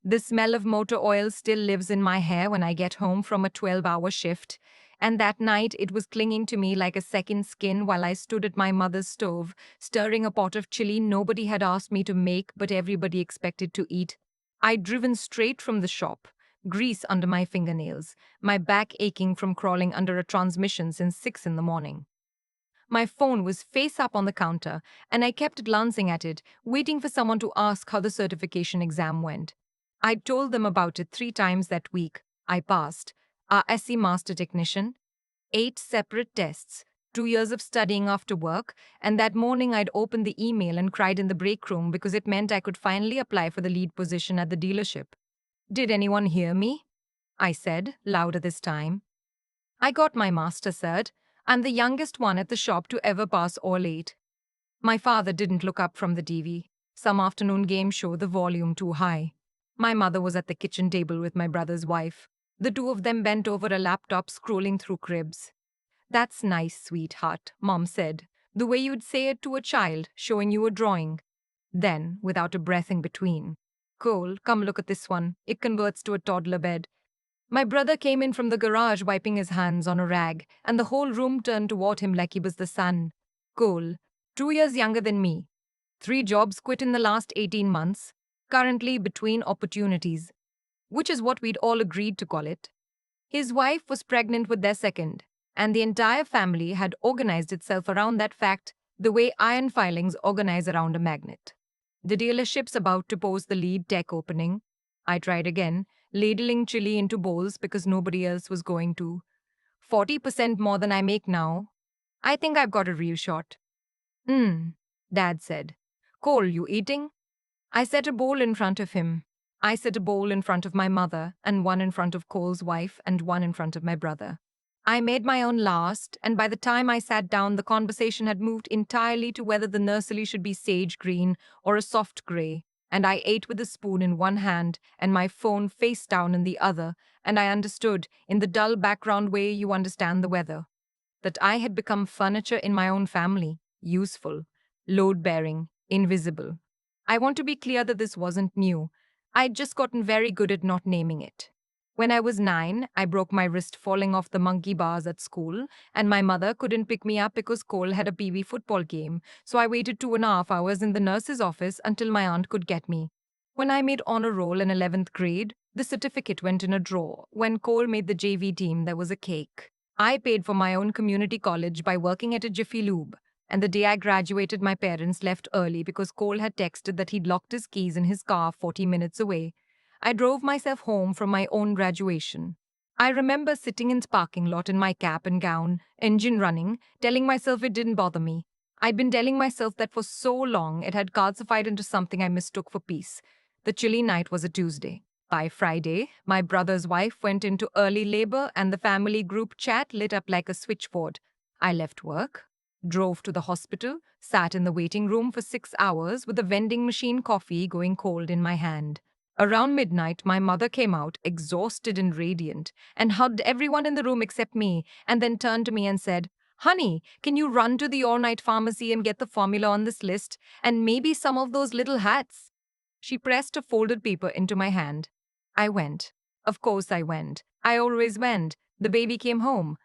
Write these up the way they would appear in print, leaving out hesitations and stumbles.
The smell of motor oil still lives in my hair when I get home from a 12-hour shift, and that night it was clinging to me like a second skin while I stood at my mother's stove, stirring a pot of chili nobody had asked me to make but everybody expected to eat. I'd driven straight from the shop, grease under my fingernails, my back aching from crawling under a transmission since 6 in the morning. My phone was face up on the counter, and I kept glancing at it, waiting for someone to ask how the certification exam went. I'd told them about it 3 times that week. I passed. SC Master Technician, 8 separate tests, 2 years of studying after work, and that morning I'd opened the email and cried in the break room because it meant I could finally apply for the lead position at the dealership. Did anyone hear me? I said, louder this time. I got my master cert. I'm the youngest one at the shop to ever pass all 8. My father didn't look up from the TV. Some afternoon game show, the volume too high. My mother was at the kitchen table with my brother's wife. The two of them bent over a laptop scrolling through cribs. That's nice, sweetheart, Mom said, the way you'd say it to a child, showing you a drawing. Then, without a breath in between, Cole, come look at this one. It converts to a toddler bed. My brother came in from the garage wiping his hands on a rag, and the whole room turned toward him like he was the sun. Cole, 2 years younger than me. 3 jobs quit in the last 18 months. Currently between opportunities, which is what we'd all agreed to call it. His wife was pregnant with their second, and the entire family had organized itself around that fact the way iron filings organize around a magnet. The dealership's about to post the lead tech opening. I tried again, ladling chili into bowls because nobody else was going to. 40% more than I make now. I think I've got a real shot. Dad said. Cole, you eating? I set a bowl in front of him. I set a bowl in front of my mother, and one in front of Cole's wife, and one in front of my brother. I made my own last, and by the time I sat down, the conversation had moved entirely to whether the nursery should be sage green or a soft grey, and I ate with a spoon in one hand and my phone face down in the other, and I understood, in the dull background way you understand the weather, that I had become furniture in my own family, useful, load-bearing, invisible. I want to be clear that this wasn't new. I'd just gotten very good at not naming it. When I was 9, I broke my wrist falling off the monkey bars at school, and my mother couldn't pick me up because Cole had a PV football game, so I waited 2.5 hours in the nurse's office until my aunt could get me. When I made honor roll in 11th grade, the certificate went in a drawer. When Cole made the JV team, there was a cake. I paid for my own community college by working at a Jiffy Lube, and the day I graduated, my parents left early because Cole had texted that he'd locked his keys in his car 40 minutes away. I drove myself home from my own graduation. I remember sitting in the parking lot in my cap and gown, engine running, telling myself it didn't bother me. I'd been telling myself that for so long it had calcified into something I mistook for peace. The chilly night was a Tuesday. By Friday, my brother's wife went into early labor and the family group chat lit up like a switchboard. I left work, drove to the hospital, sat in the waiting room for 6 hours with a vending machine coffee going cold in my hand. Around midnight, my mother came out, exhausted and radiant, and hugged everyone in the room except me, and then turned to me and said, Honey, can you run to the all-night pharmacy and get the formula on this list, and maybe some of those little hats? She pressed a folded paper into my hand. I went. Of course I went. I always went. The baby came home.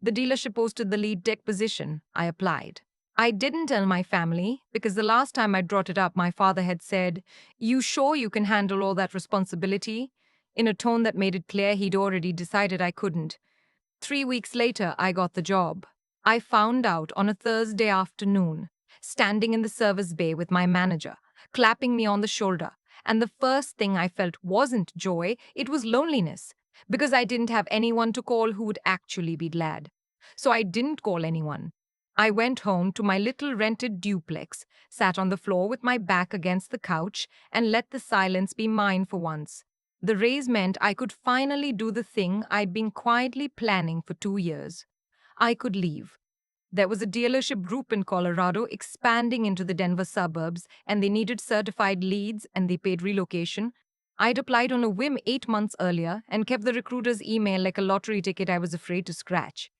The dealership posted the lead tech position. I applied. I didn't tell my family because the last time I brought it up, my father had said, You sure you can handle all that responsibility? In a tone that made it clear he'd already decided I couldn't. 3 weeks later, I got the job. I found out on a Thursday afternoon, standing in the service bay with my manager, clapping me on the shoulder. And the first thing I felt wasn't joy, it was loneliness, because I didn't have anyone to call who would actually be glad. So I didn't call anyone. I went home to my little rented duplex, sat on the floor with my back against the couch, and let the silence be mine for once. The raise meant I could finally do the thing I'd been quietly planning for 2 years. I could leave. There was a dealership group in Colorado expanding into the Denver suburbs, and they needed certified leads and they paid relocation. I'd applied on a whim 8 months earlier and kept the recruiter's email like a lottery ticket I was afraid to scratch.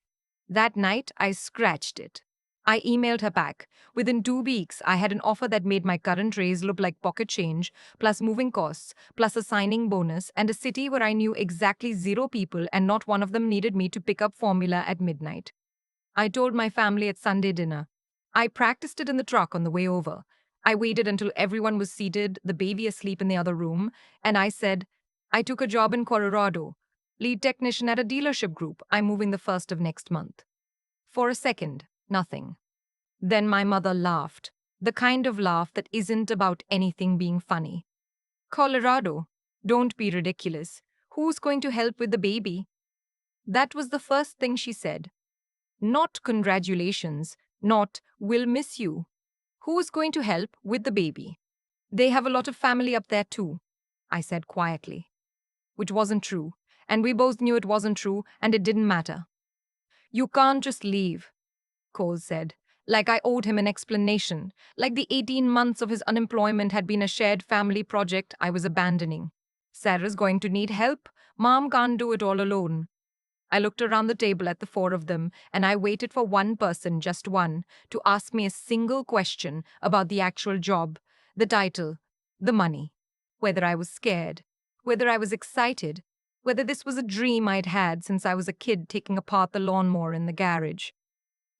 That night, I scratched it. I emailed her back. Within 2 weeks, I had an offer that made my current raise look like pocket change, plus moving costs, plus a signing bonus, and a city where I knew exactly zero people and not one of them needed me to pick up formula at midnight. I told my family at Sunday dinner. I practiced it in the truck on the way over. I waited until everyone was seated, the baby asleep in the other room, and I said, I took a job in Colorado, lead technician at a dealership group. I'm moving the first of next month. For a second, nothing. Then my mother laughed, the kind of laugh that isn't about anything being funny. Colorado, don't be ridiculous. Who's going to help with the baby? That was the first thing she said. Not congratulations, not we'll miss you. Who's going to help with the baby? They have a lot of family up there too, I said quietly. Which wasn't true, and we both knew it wasn't true, and it didn't matter. You can't just leave, Cole said, like I owed him an explanation, like the 18 months of his unemployment had been a shared family project I was abandoning. Sarah's going to need help. Mom can't do it all alone. I looked around the table at the four of them, and I waited for one person, just one, to ask me a single question about the actual job, the title, the money, whether I was scared, whether I was excited, whether this was a dream I'd had since I was a kid taking apart the lawnmower in the garage.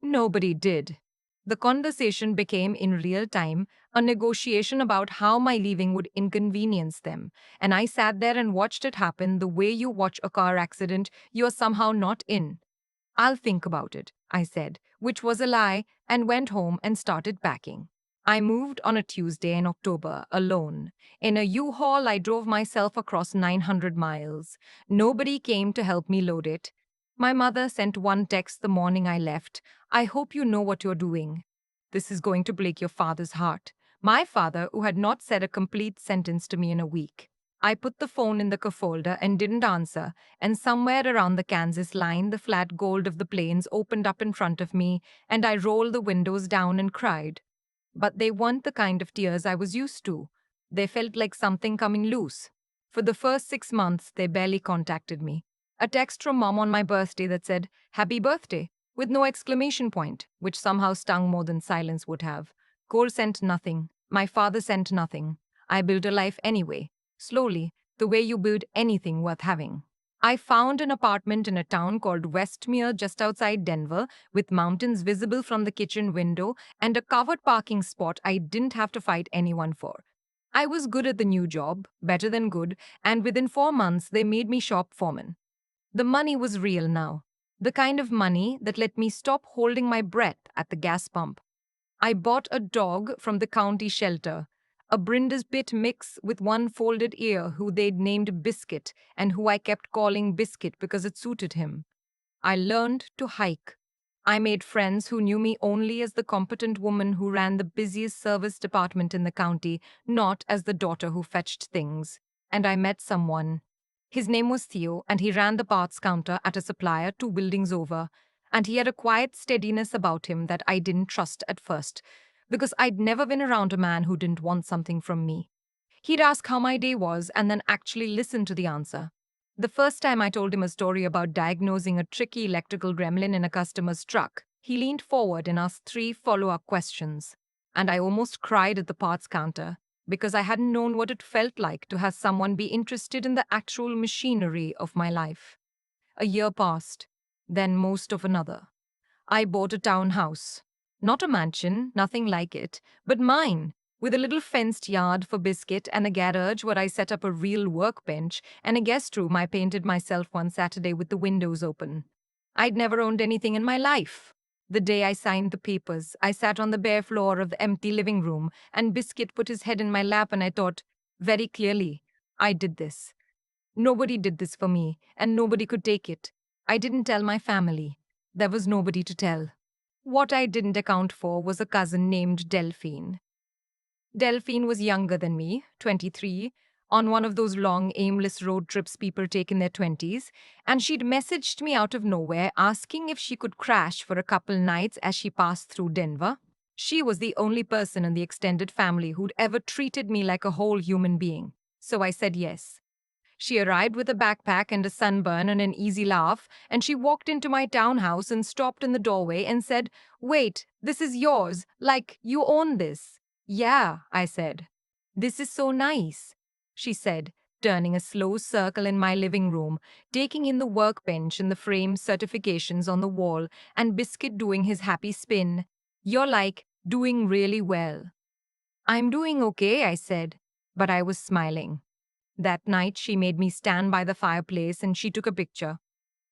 Nobody did. The conversation became, in real time, a negotiation about how my leaving would inconvenience them, and I sat there and watched it happen the way you watch a car accident you're somehow not in. I'll think about it, I said, which was a lie, and went home and started packing. I moved on a Tuesday in October, alone. In a U-Haul, I drove myself across 900 miles. Nobody came to help me load it. My mother sent one text the morning I left. I hope you know what you're doing. This is going to break your father's heart. My father, who had not said a complete sentence to me in a week. I put the phone in the cuff folder and didn't answer, and somewhere around the Kansas line, the flat gold of the plains opened up in front of me, and I rolled the windows down and cried. But they weren't the kind of tears I was used to. They felt like something coming loose. For the first 6 months, they barely contacted me. A text from mom on my birthday that said, Happy birthday, with no exclamation point, which somehow stung more than silence would have. Cole sent nothing. My father sent nothing. I built a life anyway, slowly, the way you build anything worth having. I found an apartment in a town called Westmere just outside Denver, with mountains visible from the kitchen window and a covered parking spot I didn't have to fight anyone for. I was good at the new job, better than good, and within 4 months they made me shop foreman. The money was real now. The kind of money that let me stop holding my breath at the gas pump. I bought a dog from the county shelter, a Brinder's Pit mix with one folded ear who they'd named Biscuit and who I kept calling Biscuit because it suited him. I learned to hike. I made friends who knew me only as the competent woman who ran the busiest service department in the county, not as the daughter who fetched things. And I met someone. His name was Theo, and he ran the parts counter at a supplier 2 buildings over. And he had a quiet steadiness about him that I didn't trust at first, because I'd never been around a man who didn't want something from me. He'd ask how my day was and then actually listen to the answer. The first time I told him a story about diagnosing a tricky electrical gremlin in a customer's truck, he leaned forward and asked 3 follow-up questions. And I almost cried at the parts counter because I hadn't known what it felt like to have someone be interested in the actual machinery of my life. A year passed, then most of another. I bought a townhouse. Not a mansion, nothing like it, but mine, with a little fenced yard for Biscuit and a garage where I set up a real workbench and a guest room I painted myself one Saturday with the windows open. I'd never owned anything in my life. The day I signed the papers, I sat on the bare floor of the empty living room, and Biscuit put his head in my lap, and I thought, very clearly, I did this. Nobody did this for me, and nobody could take it. I didn't tell my family. There was nobody to tell. What I didn't account for was a cousin named Delphine. Delphine was younger than me, 23, on one of those long, aimless road trips people take in their 20s, and she'd messaged me out of nowhere asking if she could crash for a couple nights as she passed through Denver. She was the only person in the extended family who'd ever treated me like a whole human being, so I said yes. She arrived with a backpack and a sunburn and an easy laugh, and she walked into my townhouse and stopped in the doorway and said, "Wait, this is yours, like you own this." "Yeah," I said. "This is so nice," she said, turning a slow circle in my living room, taking in the workbench and the framed certifications on the wall, and Biscuit doing his happy spin. "You're like, doing really well." "I'm doing okay," I said, but I was smiling. That night, she made me stand by the fireplace and she took a picture.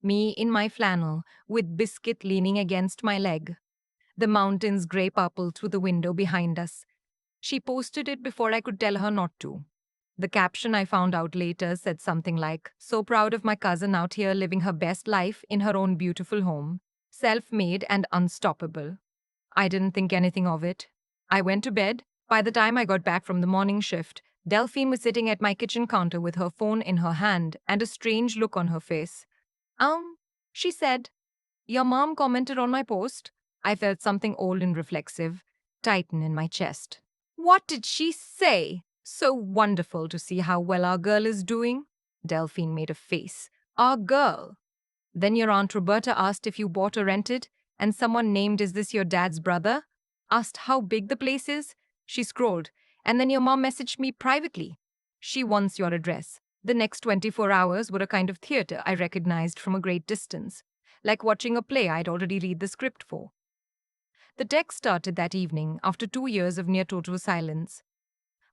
Me in my flannel, with Biscuit leaning against my leg. The mountains grey purple through the window behind us. She posted it before I could tell her not to. The caption I found out later said something like, "So proud of my cousin out here living her best life in her own beautiful home. Self-made and unstoppable." I didn't think anything of it. I went to bed. By the time I got back from the morning shift, Delphine was sitting at my kitchen counter with her phone in her hand and a strange look on her face. She said, "Your mom commented on my post." I felt something old and reflexive tighten in my chest. "What did she say?" "So wonderful to see how well our girl is doing." Delphine made a face. "Our girl." "Then your Aunt Roberta asked if you bought or rented, and someone named, 'Is this your dad's brother?' Asked how big the place is." She scrolled. "And then your mom messaged me privately. She wants your address." The next 24 hours were a kind of theater I recognized from a great distance, like watching a play I'd already read the script for. The text started that evening, after 2 years of near total silence.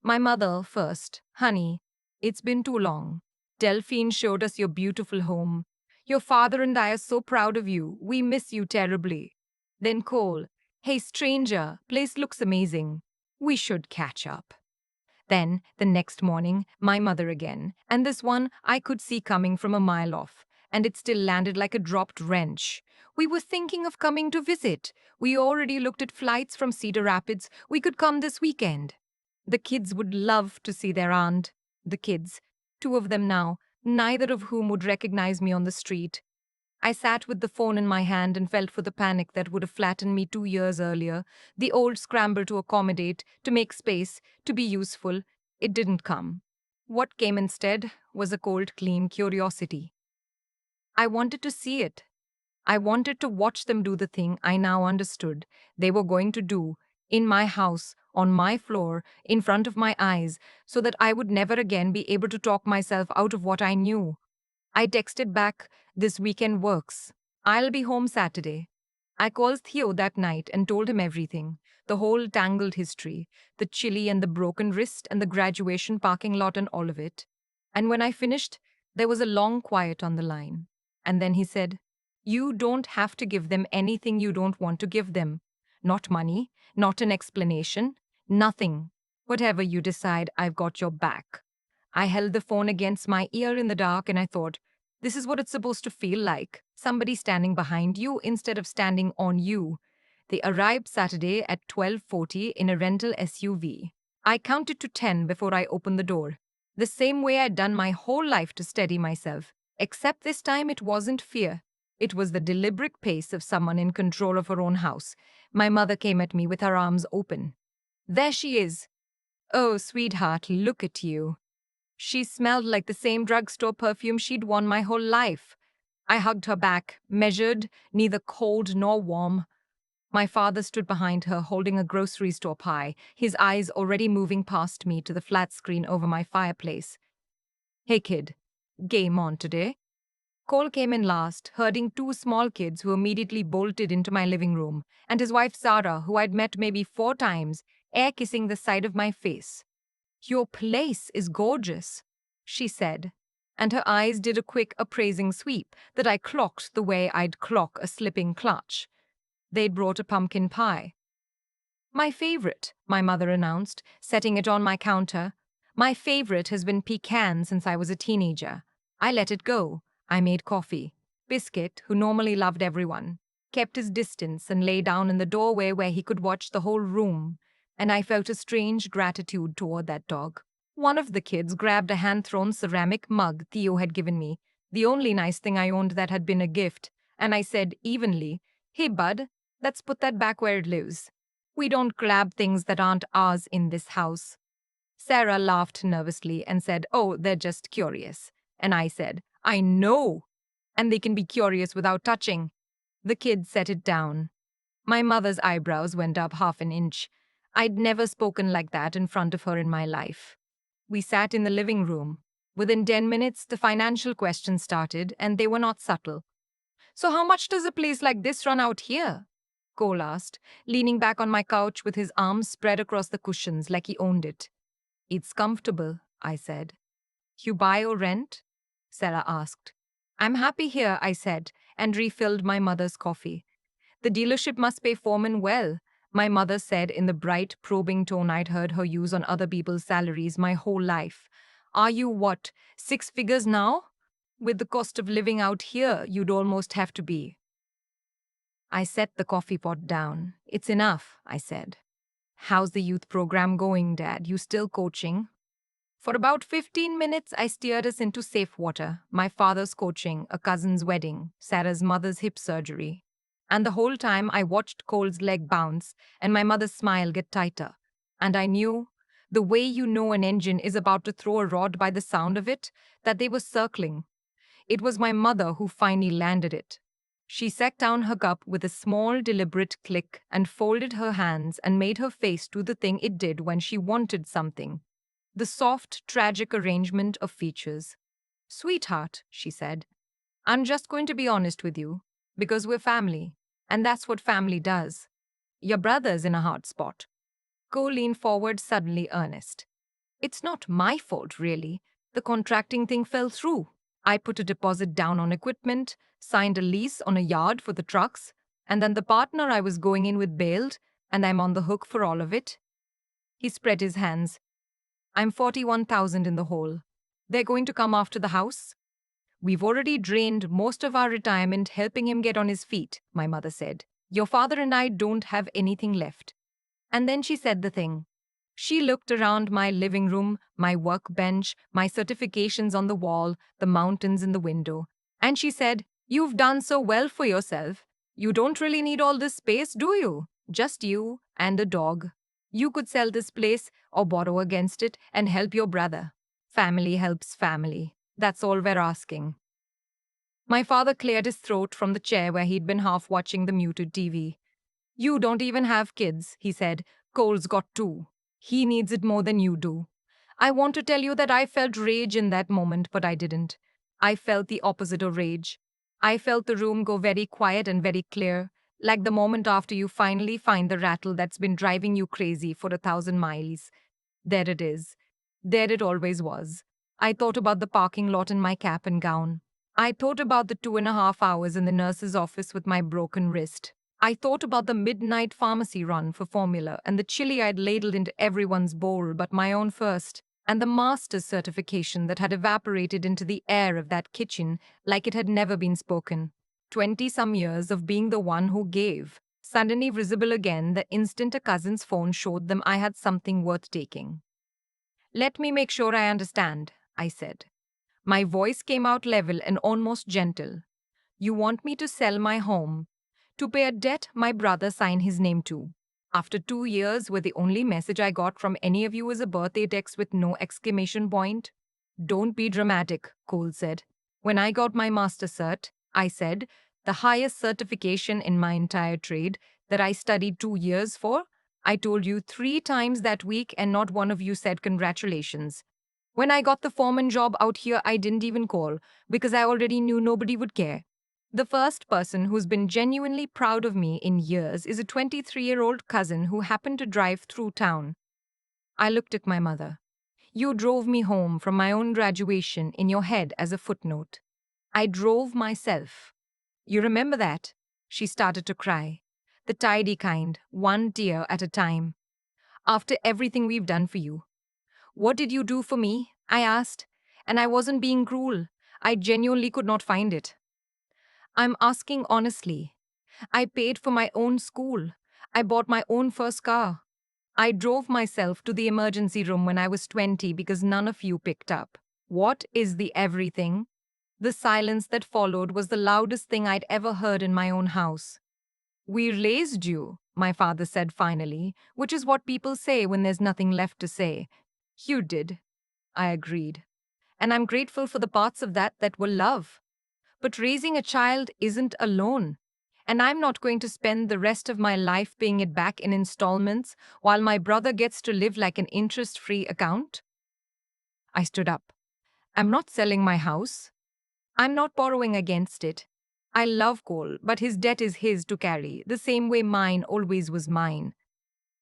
My mother first. "Honey, it's been too long. Delphine showed us your beautiful home. Your father and I are so proud of you. We miss you terribly." Then Cole. "Hey stranger, place looks amazing. We should catch up." Then, the next morning, my mother again, and this one I could see coming from a mile off, and it still landed like a dropped wrench. "We were thinking of coming to visit. We already looked at flights from Cedar Rapids. We could come this weekend." The kids would love to see their aunt. The kids, two of them now, neither of whom would recognize me on the street. I sat with the phone in my hand and felt for the panic that would have flattened me 2 years earlier, the old scramble to accommodate, to make space, to be useful. It didn't come. What came instead was a cold, clean curiosity. I wanted to see it. I wanted to watch them do the thing I now understood they were going to do, in my house, on my floor, in front of my eyes, so that I would never again be able to talk myself out of what I knew. I texted back, "This weekend works. I'll be home Saturday." I called Theo that night and told him everything, the whole tangled history, the chili and the broken wrist and the graduation parking lot and all of it. And when I finished, there was a long quiet on the line. And then he said, "You don't have to give them anything you don't want to give them. Not money, not an explanation, nothing. Whatever you decide, I've got your back." I held the phone against my ear in the dark and I thought, this is what it's supposed to feel like. Somebody standing behind you instead of standing on you. They arrived Saturday at 12:40 in a rental SUV. I counted to 10 before I opened the door. The same way I'd done my whole life to steady myself. Except this time it wasn't fear. It was the deliberate pace of someone in control of her own house. My mother came at me with her arms open. "There she is." "Oh, sweetheart, look at you." She smelled like the same drugstore perfume she'd worn my whole life. I hugged her back, measured, neither cold nor warm. My father stood behind her, holding a grocery store pie, his eyes already moving past me to the flat screen over my fireplace. "Hey kid, game on today?" Cole came in last, herding two small kids who immediately bolted into my living room, and his wife Sarah, who I'd met maybe 4 times, air kissing the side of my face. "Your place is gorgeous," she said, and her eyes did a quick appraising sweep that I clocked the way I'd clock a slipping clutch. They'd brought a pumpkin pie. "My favorite," my mother announced, setting it on my counter. "My favorite has been pecan since I was a teenager. I let it go. I made coffee." Biscuit, who normally loved everyone, kept his distance and lay down in the doorway where he could watch the whole room, and I felt a strange gratitude toward that dog. One of the kids grabbed a hand-thrown ceramic mug Theo had given me, the only nice thing I owned that had been a gift, and I said evenly, "Hey bud, let's put that back where it lives. We don't grab things that aren't ours in this house." Sarah laughed nervously and said, "Oh, they're just curious." And I said, I know. And they can be curious without touching. The kid set it down. My mother's eyebrows went up half an inch. I'd never spoken like that in front of her in my life. We sat in the living room. Within 10 minutes, the financial questions started, and they were not subtle. So, how much does a place like this run out here? Cole asked, leaning back on my couch with his arms spread across the cushions like he owned it. It's comfortable, I said. You buy or rent? Sarah asked. I'm happy here, I said, and refilled my mother's coffee. The dealership must pay foreman well, my mother said in the bright, probing tone I'd heard her use on other people's salaries my whole life. Are you what, 6 figures now? With the cost of living out here, you'd almost have to be. I set the coffee pot down. It's enough, I said. How's the youth program going, Dad? You still coaching? For about 15 minutes, I steered us into safe water. My father's coaching, a cousin's wedding, Sarah's mother's hip surgery. And the whole time, I watched Cole's leg bounce and my mother's smile get tighter. And I knew, the way you know an engine is about to throw a rod by the sound of it, that they were circling. It was my mother who finally landed it. She set down her cup with a small, deliberate click and folded her hands and made her face do the thing it did when she wanted something. The soft, tragic arrangement of features. Sweetheart, she said, I'm just going to be honest with you, because we're family, and that's what family does. Your brother's in a hard spot. Cole leaned forward, suddenly earnest. It's not my fault, really. The contracting thing fell through. I put a deposit down on equipment, signed a lease on a yard for the trucks, and then the partner I was going in with bailed, and I'm on the hook for all of it. He spread his hands. I'm 41,000 in the hole. They're going to come after the house? We've already drained most of our retirement helping him get on his feet, my mother said. Your father and I don't have anything left. And then she said the thing. She looked around my living room, my workbench, my certifications on the wall, the mountains in the window. And she said, You've done so well for yourself. You don't really need all this space, do you? Just you and a dog. You could sell this place or borrow against it and help your brother. Family helps family. That's all we're asking. My father cleared his throat from the chair where he'd been half watching the muted TV. You don't even have kids, he said. Cole's got two. He needs it more than you do. I want to tell you that I felt rage in that moment, but I didn't. I felt the opposite of rage. I felt the room go very quiet and very clear, like the moment after you finally find the rattle that's been driving you crazy for 1,000 miles. There it is. There it always was. I thought about the parking lot in my cap and gown. I thought about the 2.5 hours in the nurse's office with my broken wrist. I thought about the midnight pharmacy run for formula and the chili I'd ladled into everyone's bowl but my own first, and the master's certification that had evaporated into the air of that kitchen like it had never been spoken. 20-some years of being the one who gave, suddenly visible again the instant a cousin's phone showed them I had something worth taking. Let me make sure I understand, I said. My voice came out level and almost gentle. You want me to sell my home, to pay a debt my brother signed his name to. After 2 years, where the only message I got from any of you was a birthday text with no exclamation point? Don't be dramatic, Cole said. When I got my master cert, I said, the highest certification in my entire trade that I studied 2 years for, I told you 3 times that week and not one of you said congratulations. When I got the foreman job out here, I didn't even call because I already knew nobody would care. The first person who's been genuinely proud of me in years is a 23-year-old cousin who happened to drive through town. I looked at my mother. You drove me home from my own graduation in your head as a footnote. I drove myself. You remember that? She started to cry. The tidy kind, one tear at a time. After everything we've done for you. What did you do for me? I asked. And I wasn't being cruel. I genuinely could not find it. I'm asking honestly. I paid for my own school. I bought my own first car. I drove myself to the emergency room when I was 20 because none of you picked up. What is the everything? The silence that followed was the loudest thing I'd ever heard in my own house. We raised you, my father said finally, which is what people say when there's nothing left to say. You did. I agreed. and I'm grateful for the parts of that were love. But raising a child isn't a loan. And I'm not going to spend the rest of my life paying it back in installments while my brother gets to live like an interest free account. I stood up. I'm not selling my house. I'm not borrowing against it. I love Cole, but his debt is his to carry, the same way mine always was mine.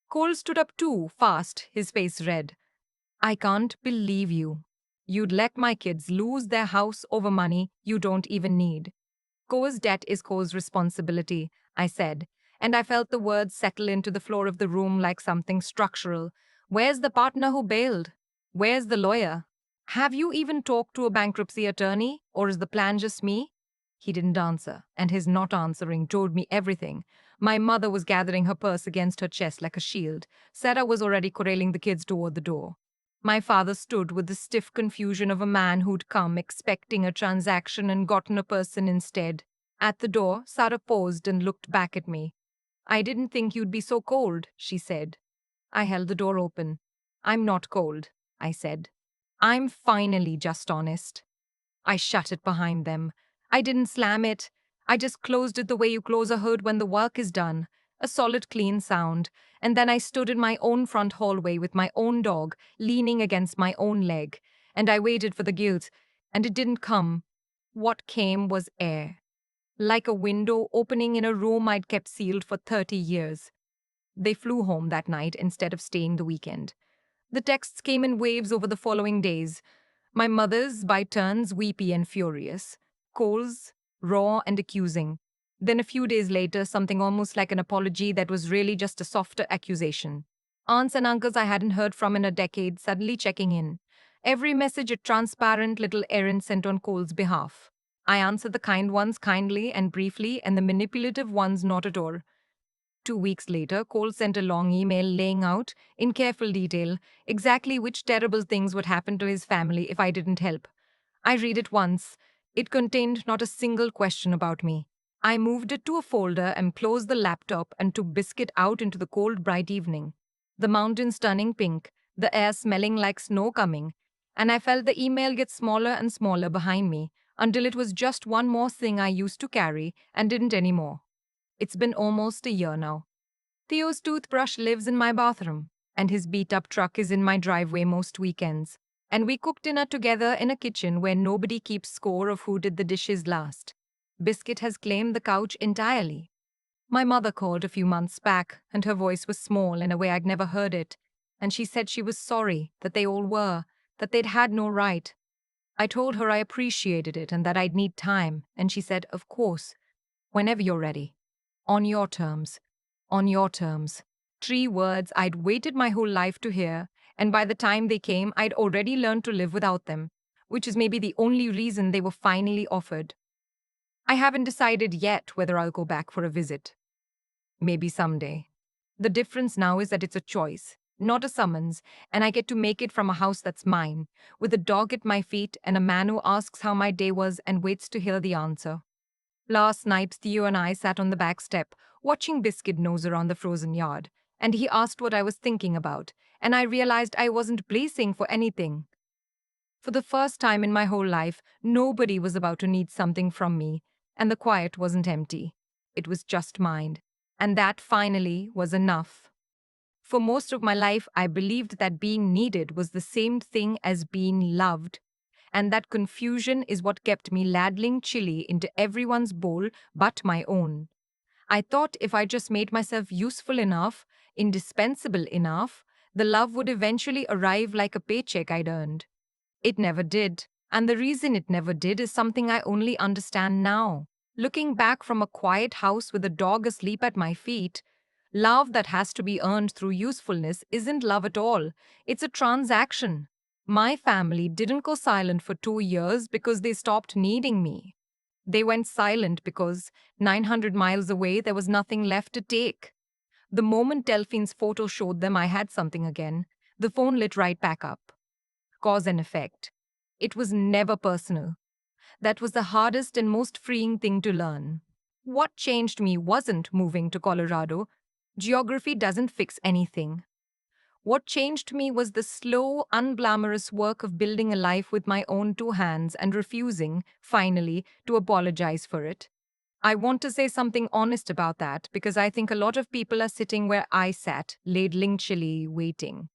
Cole stood up too, fast, his face red. I can't believe you. You'd let my kids lose their house over money you don't even need. Co's debt is Co's responsibility, I said, and I felt the words settle into the floor of the room like something structural. Where's the partner who bailed? Where's the lawyer? Have you even talked to a bankruptcy attorney, or is the plan just me? He didn't answer, and his not answering told me everything. My mother was gathering her purse against her chest like a shield. Sarah was already corralling the kids toward the door. My father stood with the stiff confusion of a man who'd come expecting a transaction and gotten a person instead. At the door, Sarah paused and looked back at me. I didn't think you'd be so cold, she said. I held the door open. I'm not cold, I said. I'm finally just honest. I shut it behind them. I didn't slam it. I just closed it the way you close a hood when the work is done. A solid, clean sound. And then I stood in my own front hallway with my own dog, leaning against my own leg. And I waited for the guilt. And it didn't come. What came was air. Like a window opening in a room I'd kept sealed for 30 years. They flew home that night instead of staying the weekend. The texts came in waves over the following days. My mother's, by turns, weepy and furious. Cole's, raw and accusing. Then a few days later, something almost like an apology that was really just a softer accusation. Aunts and uncles I hadn't heard from in a decade suddenly checking in. Every message a transparent little errand sent on Cole's behalf. I answered the kind ones kindly and briefly, and the manipulative ones not at all. 2 weeks later, Cole sent a long email laying out, in careful detail, exactly which terrible things would happen to his family if I didn't help. I read it once. It contained not a single question about me. I moved it to a folder and closed the laptop and took Biscuit out into the cold, bright evening. The mountains turning pink, the air smelling like snow coming, and I felt the email get smaller and smaller behind me until it was just one more thing I used to carry and didn't anymore. It's been almost a year now. Theo's toothbrush lives in my bathroom, and his beat-up truck is in my driveway most weekends. And we cook dinner together in a kitchen where nobody keeps score of who did the dishes last. Biscuit has claimed the couch entirely. My mother called a few months back, and her voice was small in a way I'd never heard it. And she said she was sorry, that they all were, that they'd had no right. I told her I appreciated it and that I'd need time, and she said, of course, whenever you're ready. On your terms. On your terms. 3 words I'd waited my whole life to hear, and by the time they came, I'd already learned to live without them, which is maybe the only reason they were finally offered. I haven't decided yet whether I'll go back for a visit. Maybe someday. The difference now is that it's a choice, not a summons, and I get to make it from a house that's mine, with a dog at my feet and a man who asks how my day was and waits to hear the answer. Last night, Theo and I sat on the back step, watching Biscuit nose around the frozen yard, and he asked what I was thinking about, and I realized I wasn't bracing for anything. For the first time in my whole life, nobody was about to need something from me, and the quiet wasn't empty. It was just mine. And that finally was enough. For most of my life, I believed that being needed was the same thing as being loved, and that confusion is what kept me ladling chili into everyone's bowl but my own. I thought if I just made myself useful enough, indispensable enough, the love would eventually arrive like a paycheck I'd earned. It never did, and the reason it never did is something I only understand now. Looking back from a quiet house with a dog asleep at my feet, love that has to be earned through usefulness isn't love at all. It's a transaction. My family didn't go silent for 2 years because they stopped needing me. They went silent because 900 miles away there was nothing left to take. The moment Delphine's photo showed them I had something again, the phone lit right back up. Cause and effect. It was never personal. That was the hardest and most freeing thing to learn. What changed me wasn't moving to Colorado. Geography doesn't fix anything. What changed me was the slow, unglamorous work of building a life with my own two hands and refusing, finally, to apologize for it. I want to say something honest about that because I think a lot of people are sitting where I sat, ladling chili, waiting.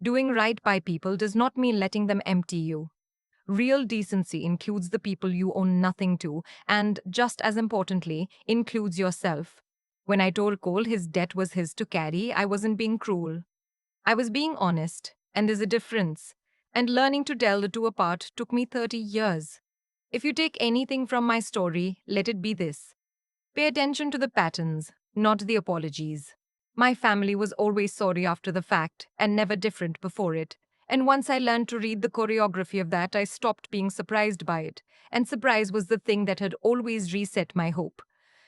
Doing right by people does not mean letting them empty you. Real decency includes the people you owe nothing to, and just as importantly, includes yourself. When I told Cole his debt was his to carry, I wasn't being cruel. I was being honest, and there's a difference. And learning to tell the two apart took me 30 years. If you take anything from my story, let it be this: pay attention to the patterns, not the apologies. My family was always sorry after the fact and never different before it. And once I learned to read the choreography of that, I stopped being surprised by it. And surprise was the thing that had always reset my hope.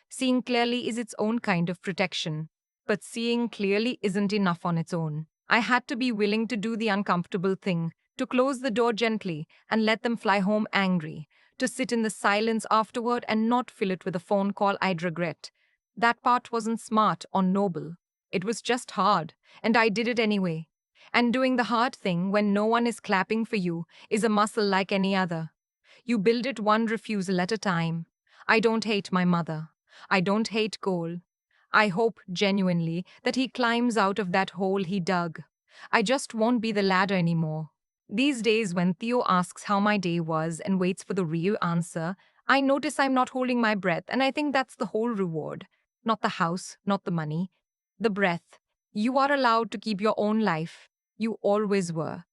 Seeing clearly is its own kind of protection. But seeing clearly isn't enough on its own. I had to be willing to do the uncomfortable thing, to close the door gently and let them fly home angry, to sit in the silence afterward and not fill it with a phone call I'd regret. That part wasn't smart or noble. It was just hard, and I did it anyway. And doing the hard thing when no one is clapping for you is a muscle like any other. You build it one refusal at a time. I don't hate my mother. I don't hate Cole. I hope genuinely that he climbs out of that hole he dug. I just won't be the ladder anymore. These days, when Theo asks how my day was and waits for the real answer, I notice I'm not holding my breath, and I think that's the whole reward. Not the house, not the money, the breath. You are allowed to keep your own life. You always were.